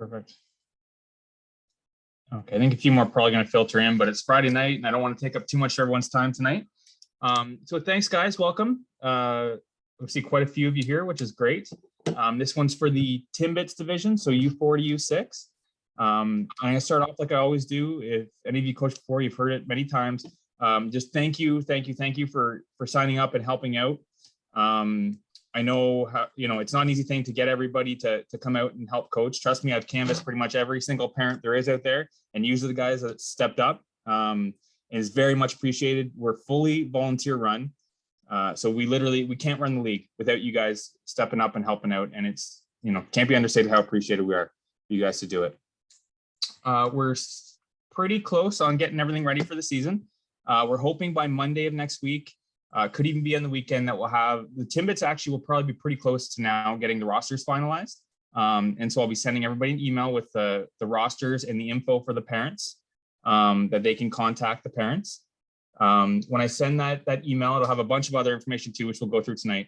Perfect. Okay, I think a few more are probably going to filter in, but it's Friday night and I don't want to take up too much of everyone's time tonight. So thanks, guys. Welcome. We see quite a few of you here, which is great. This one's for the Timbits division, so U4 to U6. I'm going to start off like I always do. If any of you coached before, you've heard it many times. Just thank you for signing up and helping out. I know how, it's not an easy thing to get everybody to come out and help coach. Trust me, I've canvassed pretty much every single parent there is out there, and usually the guys that stepped up is very much appreciated. We're fully volunteer run. So we can't run the league without you guys stepping up and helping out. And it's, can't be understated how appreciated we are for you guys to do it. We're pretty close on getting everything ready for the season. We're hoping by Monday of next week, could even be on the weekend, that we'll have the Timbits. Actually will probably be pretty close to now getting the rosters finalized. And so I'll be sending everybody an email with the rosters and the info for the parents, that they can contact the parents. When I send that email, it'll have a bunch of other information too, which we'll go through tonight.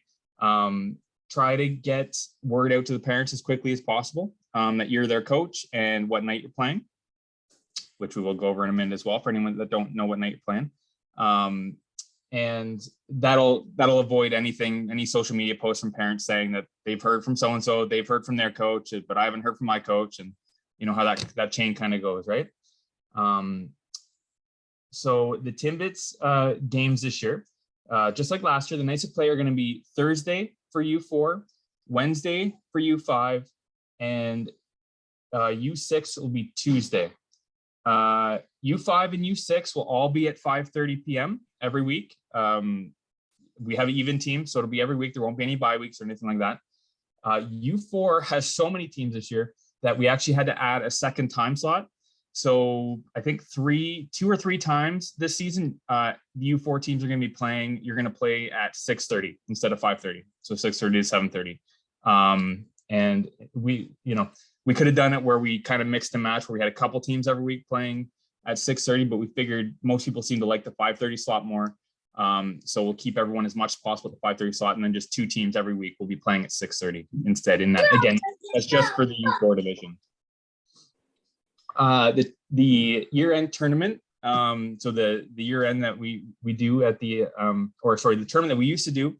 Try to get word out to the parents as quickly as possible, that you're their coach and what night you're playing, which we will go over in a minute as well for anyone that don't know what night you're playing. And that'll avoid any social media posts from parents saying that they've heard from so-and-so, they've heard from their coach, but I haven't heard from my coach, and you know how that chain kind of goes, right? So the Timbits games this year, just like last year, the nights of play are going to be Thursday for U4, Wednesday for U5, and U6 will be Tuesday. U5 and U6 will all be at 5:30 p.m. every week. We have an even team, so it'll be every week. There won't be any bye weeks or anything like that. U4 has so many teams this year that we actually had to add a second time slot. So I think two or three times this season, the U4 teams are going to be playing. You're going to play at 6:30 instead of 5:30. So 6:30 to 7:30. And we could have done it where we kind of mixed and matched, where we had a couple teams every week playing at 6:30, but we figured most people seem to like the 5:30 slot more. So we'll keep everyone as much as possible at the 5:30 slot, and then just two teams every week will be playing at 6:30 instead. In that, again, that's just for the U4 division. The year-end tournament. So the year-end that we do at the the tournament that we used to do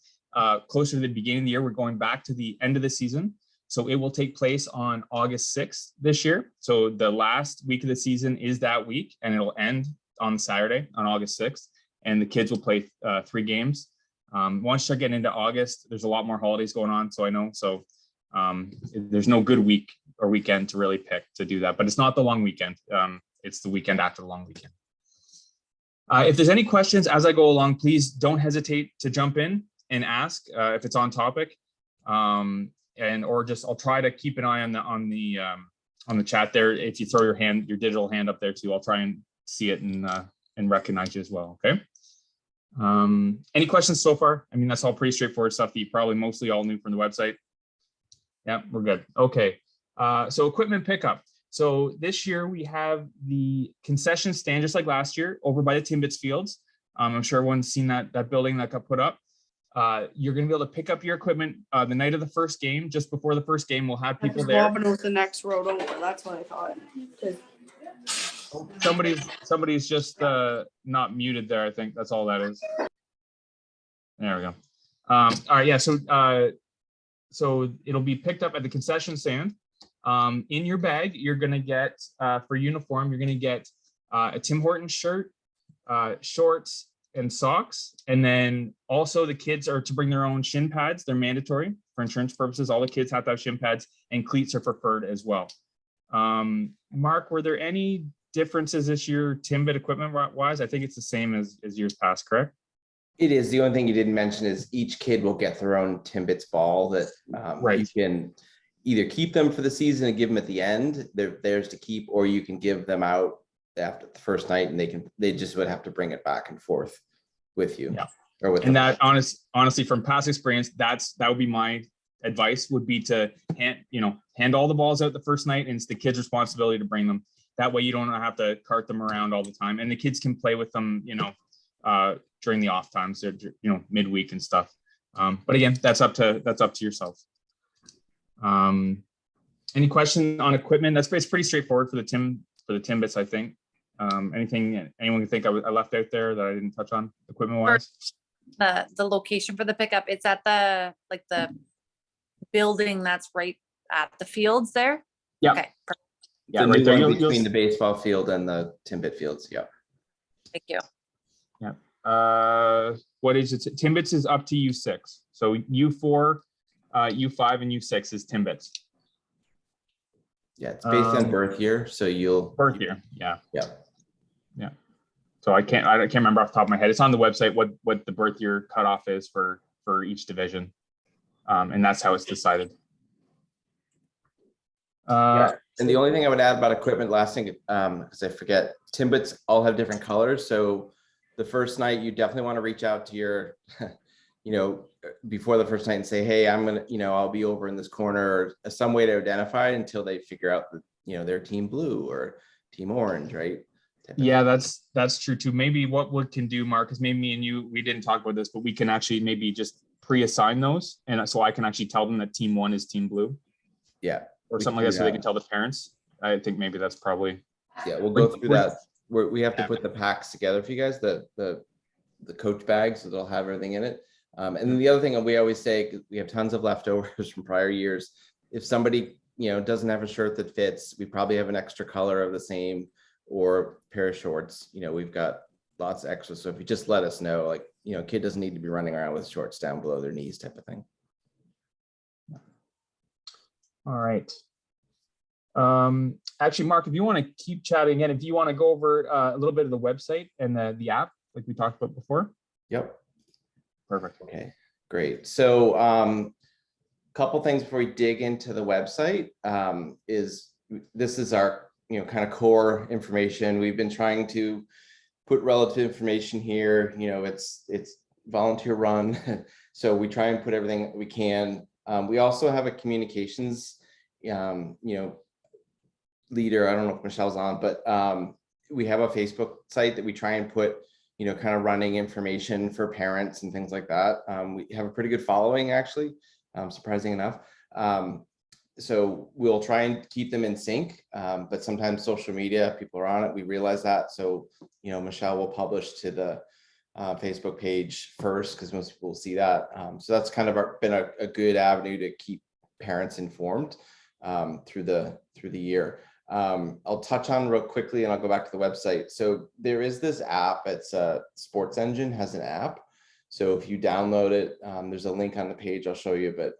closer to the beginning of the year, we're going back to the end of the season. So it will take place on August 6th this year. So the last week of the season is that week, and it'll end on Saturday on August 6th. And the kids will play 3 games. Once you start getting into August, there's a lot more holidays going on. So I know, there's no good week or weekend to really pick to do that, but it's not the long weekend. It's the weekend after the long weekend. If there's any questions as I go along, please don't hesitate to jump in and ask if it's on topic. I'll try to keep an eye on the chat there. If you throw your digital hand up there too, I'll try and see it and recognize you as well. Okay. Any questions so far? I mean, that's all pretty straightforward stuff that you probably mostly all knew from the website. Yeah, we're good. Okay. So equipment pickup. So this year we have the concession stand, just like last year, over by the Timbits fields. I'm sure everyone's seen that building that got put up. You're going to be able to pick up your equipment the night of the first game. Just before the first game, we'll have people there. With the next road over. That's what I thought. Somebody's just not muted there. I think that's all that is. There we go. All right. Yeah. So it'll be picked up at the concession stand. In your bag, you're going to get for uniform, you're going to get a Tim Hortons shirt, shorts, and socks. And then also the kids are to bring their own shin pads. They're mandatory for insurance purposes. All the kids have to have shin pads, and cleats are preferred as well. Mark, were there any differences this year Timbit equipment wise? I think it's the same as years past, correct? It is. The only thing you didn't mention is each kid will get their own Timbits ball that you can either keep them for the season and give them at the end. They're theirs to keep, or you can give them out after the first night, and they just would have to bring it back and forth with you. Yeah. Or with and them. That honestly, from past experience, that would be my advice, would be to hand all the balls out the first night, and it's the kids' responsibility to bring them. That way you don't have to cart them around all the time, and the kids can play with them, during the off times, midweek and stuff. But again, that's up to yourself. Any question on equipment? It's pretty straightforward for the Timbits, I think. Anything anyone can think I left out there that I didn't touch on equipment wise? The location for the pickup, it's at the building that's right at the fields there. Yeah. Okay. Perfect. Yeah, The right new there. one between the baseball field and the Timbit fields. Yeah. Thank you. What is it? Timbits is up to U6. So U4, U5, and U6 is Timbits. Yeah, it's based on birth year, so you'll Birth year. Yeah. Yeah. Yeah. So I can't remember off the top of my head. It's on the website what the birth year cutoff is for each division, and that's how it's decided. Yeah. And the only thing I would add about equipment, last thing, because I forget, Timbits all have different colors. So the first night, you definitely want to reach out to your, before the first night and say, hey, I'm going to, I'll be over in this corner, or some way to identify it until they figure out that, they're team blue or team orange, right? Yeah, that's true too. Maybe what we can do, Mark, is maybe me and you, we didn't talk about this, but we can actually maybe just pre-assign those. And so I can actually tell them that team 1 is team blue. Yeah. Or something like that, so they can tell the parents. I think maybe that's probably. Yeah, we'll go through that. We have to put the packs together for you guys, the coach bags, so they'll have everything in it. And then the other thing we always say, 'cause we have tons of leftovers from prior years. If somebody, doesn't have a shirt that fits, we probably have an extra color of the same or pair of shorts. We've got lots of extra. So if you just let us know, like, kid doesn't need to be running around with shorts down below their knees type of thing. All right. Actually, Mark, if you want to keep chatting again, if you want to go over a little bit of the website and the app, like we talked about before. Yep. Perfect. Okay, great. So couple things before we dig into the website, this is our kind of core information. We've been trying to put relative information here. It's volunteer run, so we try and put everything we can. We also have a communications leader. I don't know if Michelle's on, but we have a Facebook site that we try and put kind of running information for parents and things like that. We have a pretty good following, actually, surprising enough. So we'll try and keep them in sync, but sometimes social media, people are on it. We realize that. So, Michelle will publish to the Facebook page first, because most people will see that. So that's kind of been a good avenue to keep parents informed through the year. I'll touch on real quickly and I'll go back to the website. So there is this app. It's Sports Engine has an app. So if you download it, there's a link on the page I'll show you, but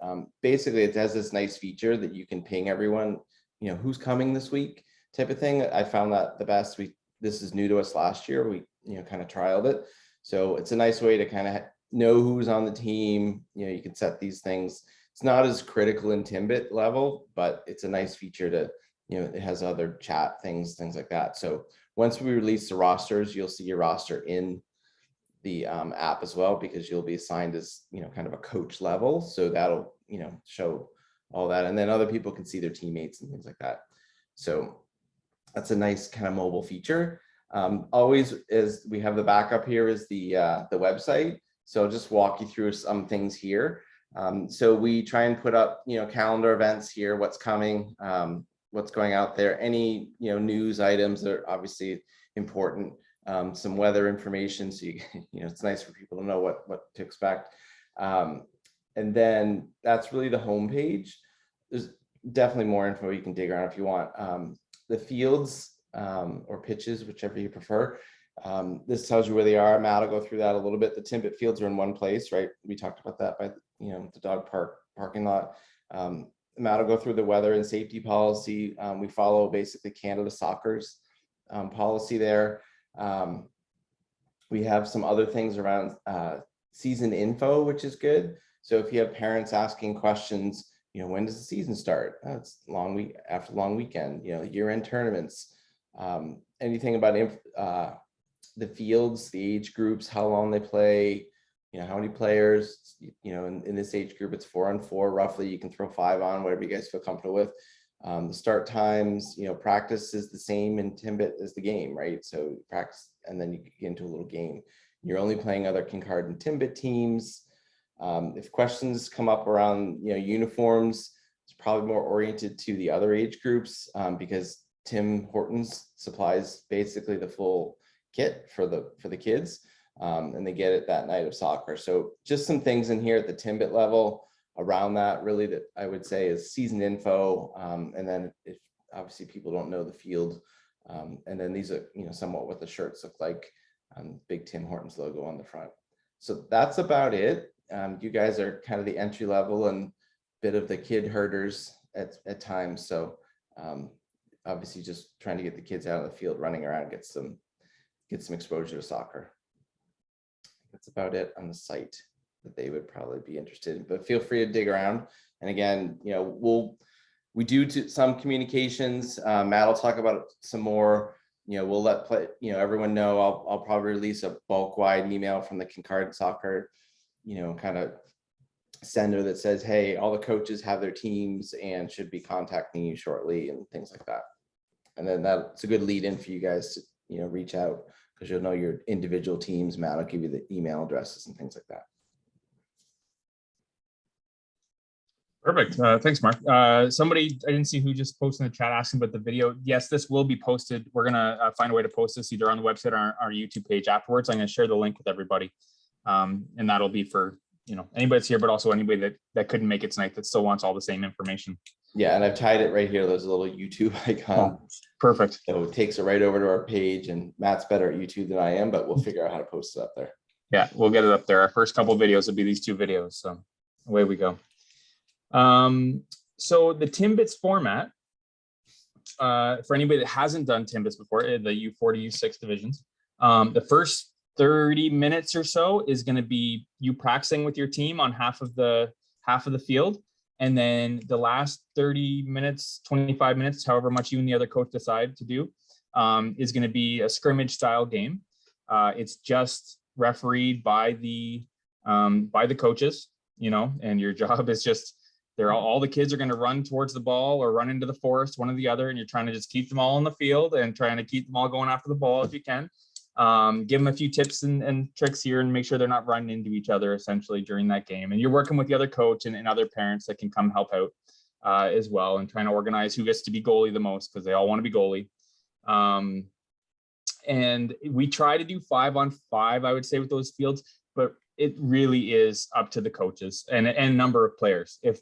basically it has this nice feature that you can ping everyone, who's coming this week type of thing. I found that the best. This is new to us last year. We kind of trialed it. So it's a nice way to kind of know who's on the team. You can set these things. It's not as critical in Timbit level, but it's a nice feature to, it has other chat things like that. So once we release the rosters, you'll see your roster in the app as well, because you'll be assigned as, kind of a coach level. So that'll, show all that. And then other people can see their teammates and things like that. So that's a nice kind of mobile feature. Always is, we have the backup here is the website. So I'll just walk you through some things here. So we try and put up, calendar events here, what's coming, what's going out there, any, news items that are obviously important, some weather information. So it's nice for people to know what to expect. And then that's really the homepage. There's definitely more info you can dig around if you want. The fields or pitches, whichever you prefer. This tells you where they are. Matt will go through that a little bit. The Timbit fields are in one place, right? We talked about that by the dog park parking lot. Matt will go through the weather and safety policy. We follow basically Canada Soccer's policy there. We have some other things around season info, which is good. So if you have parents asking questions, when does the season start? It's long week after long weekend, year-end tournaments, anything about the fields, the age groups, how long they play, how many players, in this age group, it's 4-on-4 roughly. You can throw 5 on, whatever you guys feel comfortable with. The start times, practice is the same in Timbit as the game, right? So practice, and then you get into a little game. You're only playing other Kincardine Timbit teams. If questions come up around, uniforms, It's probably more oriented to the other age groups because Tim Hortons supplies basically the full kit for the kids, and they get it that night of soccer. So just some things in here at the Timbit level around that, really, that I would say is season info, and then if obviously people don't know the field, and then these are somewhat what the shirts look like, big Tim Hortons logo on the front. So that's about it. You guys are kind of the entry level and bit of the kid herders at times. So obviously just trying to get the kids out of the field, running around, get some exposure to soccer. That's about it on the site that they would probably be interested in, but feel free to dig around. And again, we do some communications. Matt will talk about it some more. We'll let everyone know. I'll probably release a bulk wide email from the Kincardine Soccer, kind of sender that says, hey, all the coaches have their teams and should be contacting you shortly and things like that. And then that's a good lead in for you guys to, reach out, because you'll know your individual teams. Matt will give you the email addresses and things like that. Perfect. Thanks, Mark. Somebody, I didn't see who just posted in the chat asking about the video. Yes, this will be posted. We're going to find a way to post this either on the website or our YouTube page afterwards. I'm going to share the link with everybody. And that'll be for, anybody that's here, but also anybody that couldn't make it tonight that still wants all the same information. Yeah, and I've tied it right here. There's a little YouTube icon. Oh, perfect. So it takes it right over to our page, and Matt's better at YouTube than I am, but we'll figure out how to post it up there. Yeah, we'll get it up there. Our first couple of videos will be these 2 videos. So away we go. So the Timbits format, for anybody that hasn't done Timbits before, the U4 to U6 divisions, the first 30 minutes or so is going to be you practicing with your team on half of the field. And then the last 30 minutes, 25 minutes, however much you and the other coach decide to do, is going to be a scrimmage style game. It's just refereed by the coaches, and your job is just, all the kids are going to run towards the ball or run into the forest, one or the other, and you're trying to just keep them all in the field and trying to keep them all going after the ball if you can. Give them a few tips and tricks here and make sure they're not running into each other essentially during that game. And you're working with the other coach and other parents that can come help out as well, and trying to organize who gets to be goalie the most, because they all want to be goalie. And we try to do 5-on-5, I would say, with those fields, but it really is up to the coaches and number of players. If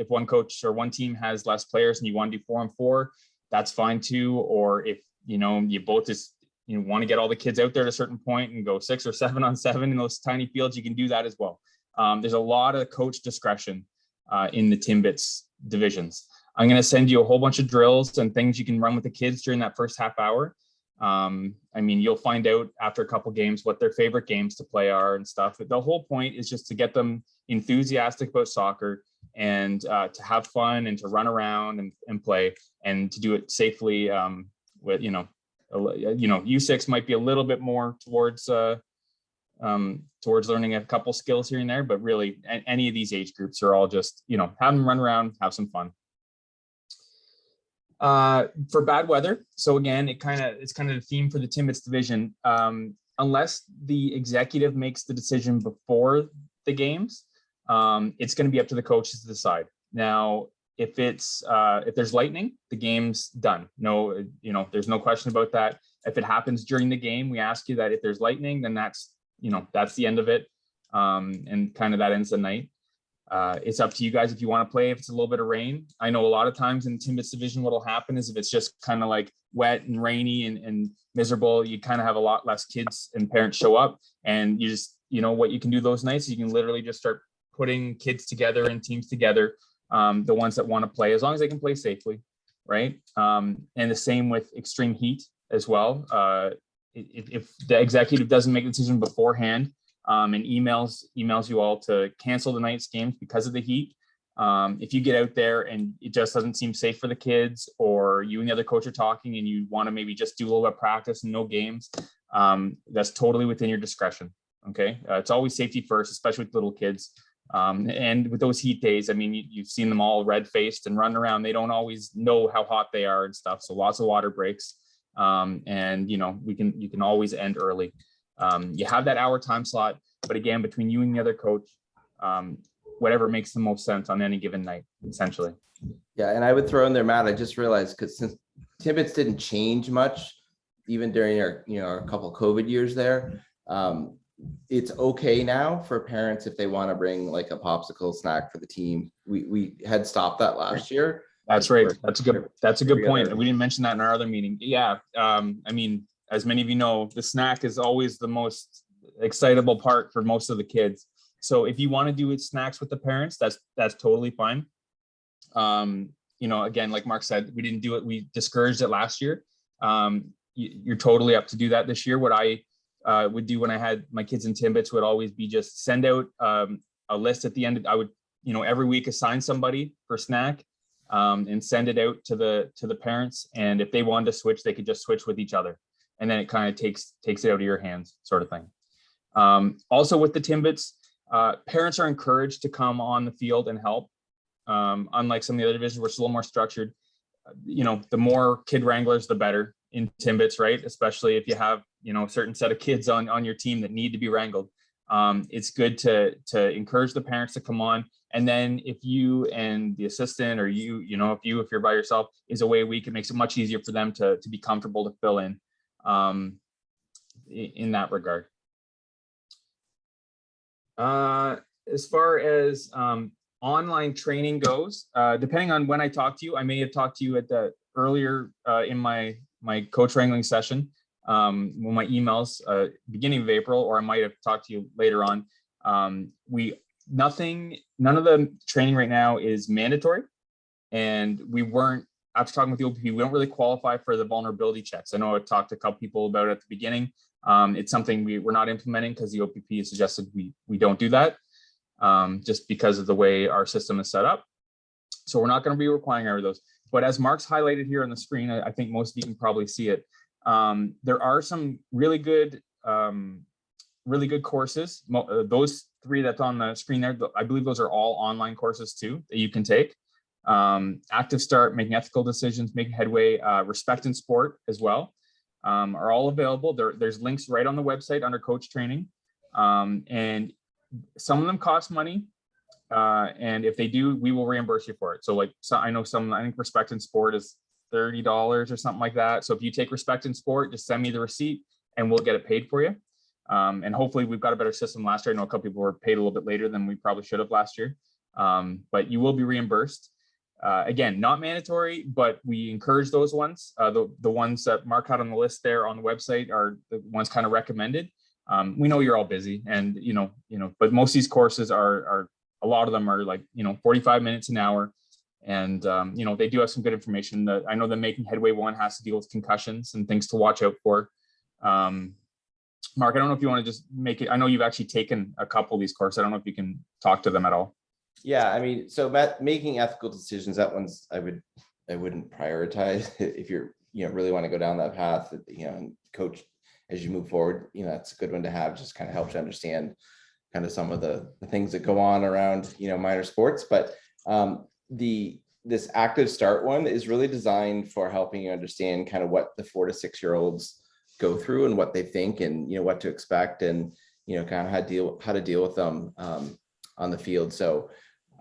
one coach or one team has less players and you want to do 4-on-4, that's fine too. Or if you both just want to get all the kids out there at a certain point and go 6 or 7-on-7 in those tiny fields, you can do that as well. There's a lot of coach discretion in the Timbits divisions. I'm going to send you a whole bunch of drills and things you can run with the kids during that first half hour. You'll find out after a couple games what their favorite games to play are and stuff. But the whole point is just to get them enthusiastic about soccer and to have fun and to run around and play, and to do it safely. With U6 might be a little bit more towards learning a couple skills here and there, but really any of these age groups are all just have them run around, have some fun. For bad weather, so again, it's kind of the theme for the Timbits division. Unless the executive makes the decision before the games, it's going to be up to the coaches to decide. Now, if there's lightning, the game's done. No, there's no question about that. If it happens during the game, we ask you that if there's lightning, then that's the end of it, and kind of that ends the night. It's up to you guys if you want to play if it's a little bit of rain. I know a lot of times in the Timbits division, what'll happen is if it's just kind of like wet and rainy and miserable, you kind of have a lot less kids and parents show up, and you just, what you can do those nights, you can literally just start putting kids together and teams together, the ones that want to play, as long as they can play safely, right? And the same with extreme heat as well. If the executive doesn't make the decision beforehand, and emails you all to cancel the night's games because of the heat. If you get out there and it just doesn't seem safe for the kids, or you and the other coach are talking and you want to maybe just do a little bit of practice and no games, that's totally within your discretion. Okay, it's always safety first, especially with little kids. And with those heat days, you've seen them all red-faced and running around. They don't always know how hot they are and stuff. So lots of water breaks, and you can always end early. You have that hour time slot, but again, between you and the other coach, whatever makes the most sense on any given night, essentially. Yeah, and I would throw in there, Matt, I just realized, because since Timbits didn't change much, even during our couple COVID years there, it's okay now for parents if they want to bring like a popsicle snack for the team. We had stopped that last year. That's right. That's a good point. We didn't mention that in our other meeting. Yeah. I mean, as many of you know, the snack is always the most excitable part for most of the kids. So if you want to do it snacks with the parents, that's totally fine. Again, like Mark said, we didn't do it. We discouraged it last year. You're totally up to do that this year. What I would do when I had my kids in Timbits would always be just send out a list at the end. I would, every week assign somebody for snack and send it out to the parents. And if they wanted to switch, they could just switch with each other. And then it kind of takes it out of your hands, sort of thing. Also with the Timbits, parents are encouraged to come on the field and help. Unlike some of the other divisions, where it's a little more structured. The more kid wranglers, the better in Timbits, right? Especially if you have, a certain set of kids on your team that need to be wrangled. It's good to encourage the parents to come on. And then if you and the assistant, or if you're by yourself, is away a week, it makes it much easier for them to be comfortable to fill in that regard. As far as online training goes, depending on when I talk to you, I may have talked to you at the earlier in my coach wrangling session, my emails beginning of April, or I might have talked to you later on. None of the training right now is mandatory, and we weren't, after talking with the OPP, we don't really qualify for the vulnerability checks. I know I talked to a couple people about it at the beginning. It's something we're not implementing because the OPP suggested we don't do that. Just because of the way our system is set up. So we're not going to be requiring any of those. But as Mark's highlighted here on the screen, I think most of you can probably see it. There are some really good courses. Those three that's on the screen there, I believe those are all online courses too that you can take. Active Start, Making Ethical Decisions, Making Headway, Respect in Sport as well, are all available. There's links right on the website under coach training. And some of them cost money, and if they do, we will reimburse you for it. So I think Respect in Sport is $30 or something like that. So if you take Respect in Sport, just send me the receipt and we'll get it paid for you. And hopefully we've got a better system last year. I know a couple people were paid a little bit later than we probably should have last year, but you will be reimbursed. Again, not mandatory, but we encourage those ones. The ones that Mark had on the list there on the website are the ones kind of recommended. We know you're all busy, and but most of these courses are a lot of them are 45 minutes an hour, and they do have some good information. I know the Making Headway one has to deal with concussions and things to watch out for. Mark, I don't know if you want to just make it. I know you've actually taken a couple of these courses. I don't know if you can talk to them at all. Yeah, I mean, so Making Ethical Decisions, that one's I wouldn't prioritize if you're really want to go down that path. And coach, as you move forward, that's a good one to have. Just kind of helps you understand kind of some of the things that go on around minor sports. But this Active Start one is really designed for helping you understand kind of what the 4 to 6 year olds go through and what they think, and what to expect, and kind of how to deal with them on the field. So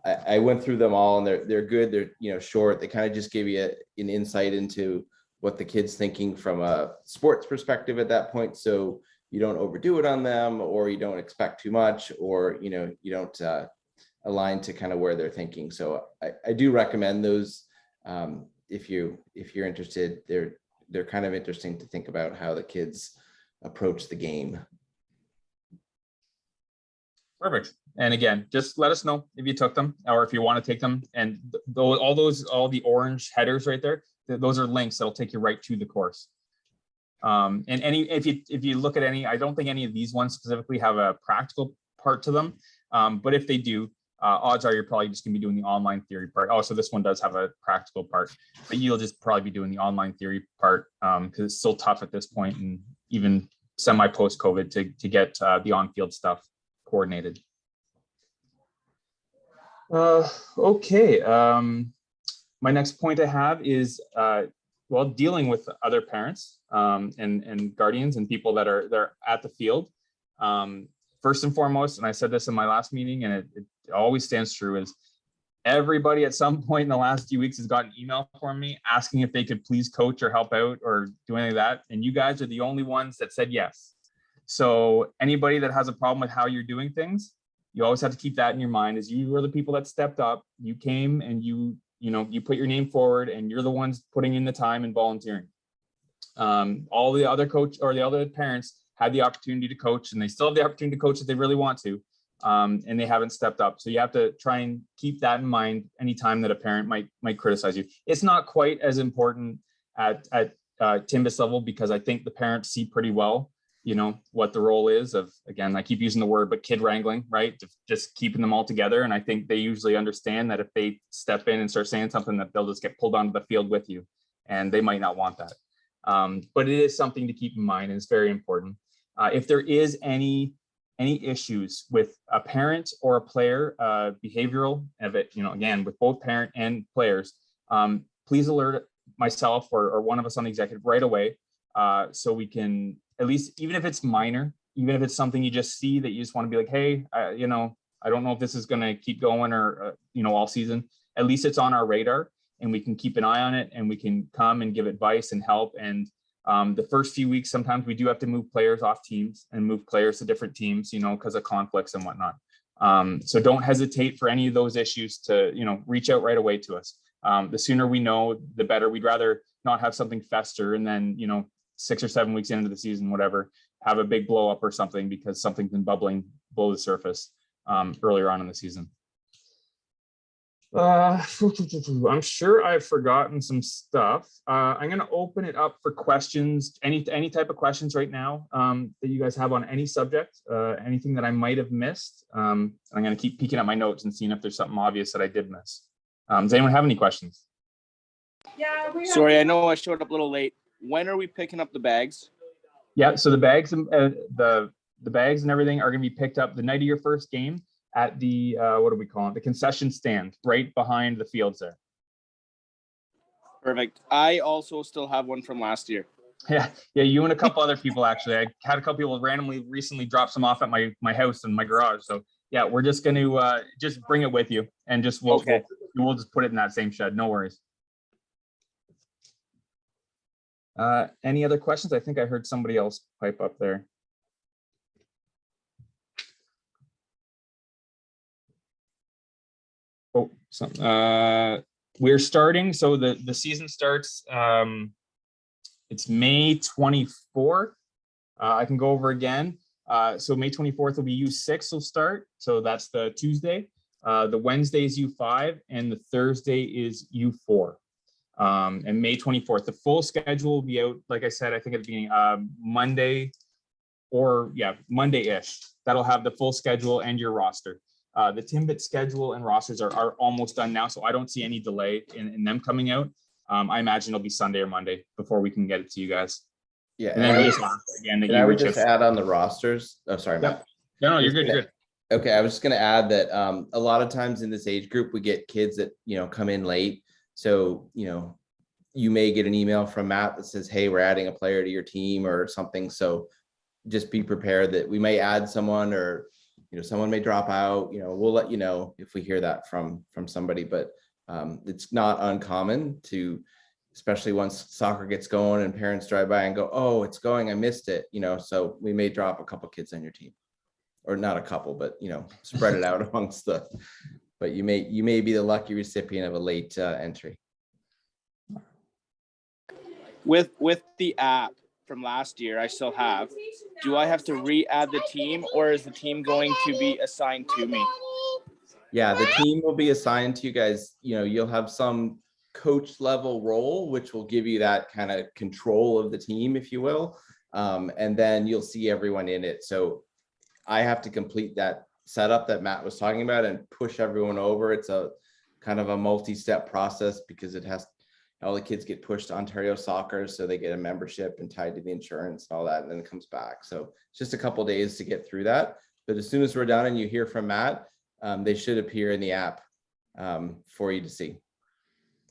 I went through them all, and they're good. They're short. They kind of just give you an insight into what the kid's thinking from a sports perspective at that point, so you don't overdo it on them, or you don't expect too much, or you don't align to kind of where they're thinking. So I do recommend those if you're interested. They're kind of interesting to think about how the kids approach the game. Perfect. And again, just let us know if you took them or if you want to take them. And all the orange headers right there, those are links that'll take you right to the course. And if you look at any, I don't think any of these ones specifically have a practical part to them. But if they do, odds are you're probably just gonna be doing the online theory part. Oh, so this one does have a practical part, but you'll just probably be doing the online theory part because it's still tough at this point, and even semi post COVID to get the on-field stuff coordinated. Okay. My next point I have is dealing with other parents and guardians and people that are at the field. first and foremost, and I said this in my last meeting, and it always stands true, is everybody at some point in the last few weeks has got an email from me asking if they could please coach or help out or do any of that. And you guys are the only ones that said yes. So anybody that has a problem with how you're doing things, you always have to keep that in your mind, is you were the people that stepped up. You came and you put your name forward, and you're the ones putting in the time and volunteering. All the other coach or the other parents had the opportunity to coach, and they still have the opportunity to coach if they really want to. And they haven't stepped up. So you have to try and keep that in mind anytime that a parent might criticize you. It's not quite as important at Timbits level, because I think the parents see pretty well, what the role is of, again, I keep using the word, but kid wrangling, right? Just keeping them all together. And I think they usually understand that if they step in and start saying something, that they'll just get pulled onto the field with you, and they might not want that. But it is something to keep in mind, and it's very important. If there is any issues with a parent or a player, behavioral of it, again, with both parent and players, please alert myself or one of us on the executive right away, so we can, at least, even if it's minor, even if it's something you just see that you just want to be like, hey, I don't know if this is going to keep going or, all season. At least it's on our radar, and we can keep an eye on it, and we can come and give advice and help. And the first few weeks, sometimes we do have to move players off teams and move players to different teams, because of conflicts and whatnot. So don't hesitate for any of those issues to, reach out right away to us. The sooner we know, the better. We'd rather not have something fester and then, 6 or 7 weeks into the season, whatever, have a big blow up or something because something's been bubbling below the surface earlier on in the season. I'm sure I've forgotten some stuff. I'm going to open it up for questions, any type of questions right now that you guys have on any subject, anything that I might have missed. I'm going to keep peeking at my notes and seeing if there's something obvious that I did miss. Does anyone have any questions? Yeah. Sorry, I know I showed up a little late. When are we picking up the bags? Yeah, so the bags and the bags and everything are going to be picked up the night of your first game at the what do we call it? The concession stand right behind the fields there. Perfect. I also still have one from last year. Yeah, you and a couple other people, actually. I had a couple people randomly recently drop some off at my house and my garage. So yeah, we're just going to just bring it with you, and just we'll just put it in that same shed. No worries. Any other questions? I think I heard somebody else pipe up there. Oh, we're starting. So the season starts. It's May 24th. I can go over again. So May 24th will be U6 will start. So that's the Tuesday. The Wednesday is U5, and the Thursday is U4. And May 24th, the full schedule will be out, like I said, I think at the beginning, Monday, or Monday-ish. That'll have the full schedule and your roster. The Timbit schedule and rosters are almost done now, so I don't see any delay in them coming out. I imagine it'll be Sunday or Monday before we can get it to you guys. Yeah, and then we just again that I would just add on the rosters. Oh, sorry, Matt. No, you're good. You're good. Okay, I was just going to add that a lot of times in this age group, we get kids that come in late. So you may get an email from Matt that says, "Hey, we're adding a player to your team" or something. So just be prepared that we may add someone, or someone may drop out. We'll let you know if we hear that from somebody. But it's not uncommon to, especially once soccer gets going and parents drive by and go, "Oh, it's going, I missed it." So we may drop a couple kids on your team, or not a couple, but spread it out amongst the. But you may be the lucky recipient of a late entry. With the app from last year, I still have. Do I have to re-add the team, or is the team going to be assigned to me? Yeah, the team will be assigned to you guys. You'll have some coach level role, which will give you that kind of control of the team, if you will. And then you'll see everyone in it. So I have to complete that setup that Matt was talking about and push everyone over. It's a kind of a multi-step process, because all the kids get pushed to Ontario Soccer, so they get a membership and tied to the insurance and all that, and then it comes back. So it's just a couple of days to get through that. But as soon as we're done and you hear from Matt, they should appear in the app for you to see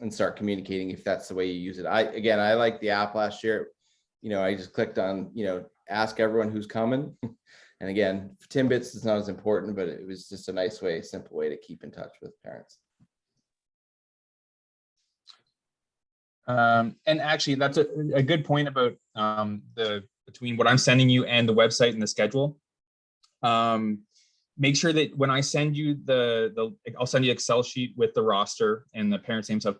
and start communicating if that's the way you use it. I like the app last year. I just clicked on, ask everyone who's coming. And again, for Timbits, it's not as important, but it was just a nice way, simple way to keep in touch with parents. And actually, that's a good point about between what I'm sending you and the website and the schedule. Make sure that when I send you I'll send you an Excel sheet with the roster and the parents' name stuff.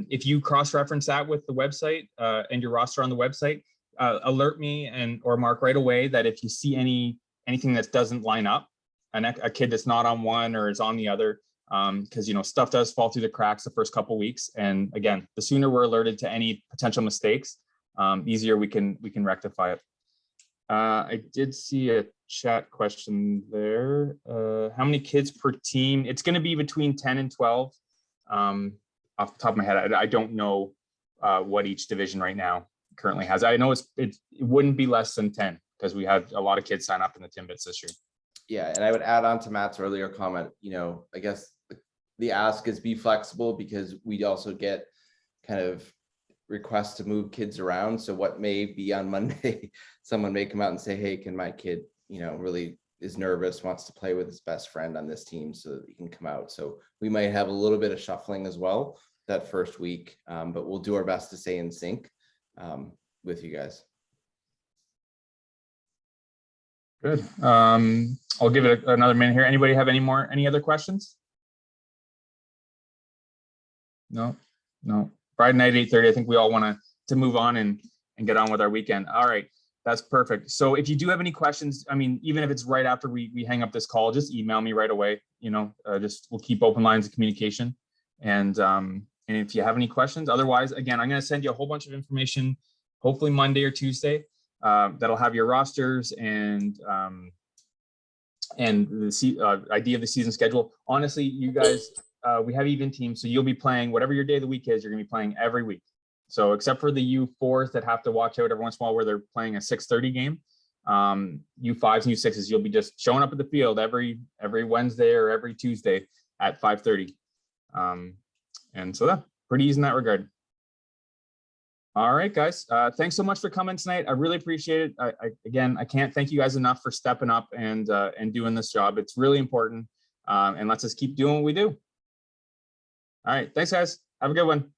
If you cross-reference that with the website and your roster on the website, alert me or Mark right away that if you see anything that doesn't line up, a kid that's not on one or is on the other, because stuff does fall through the cracks the first couple weeks. And again, the sooner we're alerted to any potential mistakes, easier we can rectify it. I did see a chat question there. How many kids per team? It's going to be between 10 and 12. Off the top of my head, I don't know what each division right now currently has. I know it wouldn't be less than 10 because we had a lot of kids sign up in the Timbits this year. Yeah, and I would add on to Matt's earlier comment, I guess the ask is be flexible, because we also get kind of requests to move kids around. So what may be on Monday, someone may come out and say, hey, can my kid, really is nervous, wants to play with his best friend on this team so that he can come out. So we might have a little bit of shuffling as well that first week, but we'll do our best to stay in sync with you guys. Good. I'll give it another minute here. Anybody have any other questions? No. Friday night, 8:30. I think we all want to move on and get on with our weekend. All right. That's perfect. So if you do have any questions, even if it's right after we hang up this call, just email me right away. We'll keep open lines of communication. And if you have any questions, otherwise, again, I'm going to send you a whole bunch of information, hopefully Monday or Tuesday, that'll have your rosters and the idea of the season schedule. Honestly, you guys, we have even teams, so you'll be playing whatever your day of the week is. You're going to be playing every week. So except for the U4s that have to watch out every once in a while where they're playing a 6:30 game, U5s and U6s, you'll be just showing up at the field every Wednesday or every Tuesday at 5:30. And so that's pretty easy in that regard. All right, guys. Thanks so much for coming tonight. I really appreciate it. Again, I can't thank you guys enough for stepping up and doing this job. It's really important. And let's just keep doing what we do. All right. Thanks, guys. Have a good one.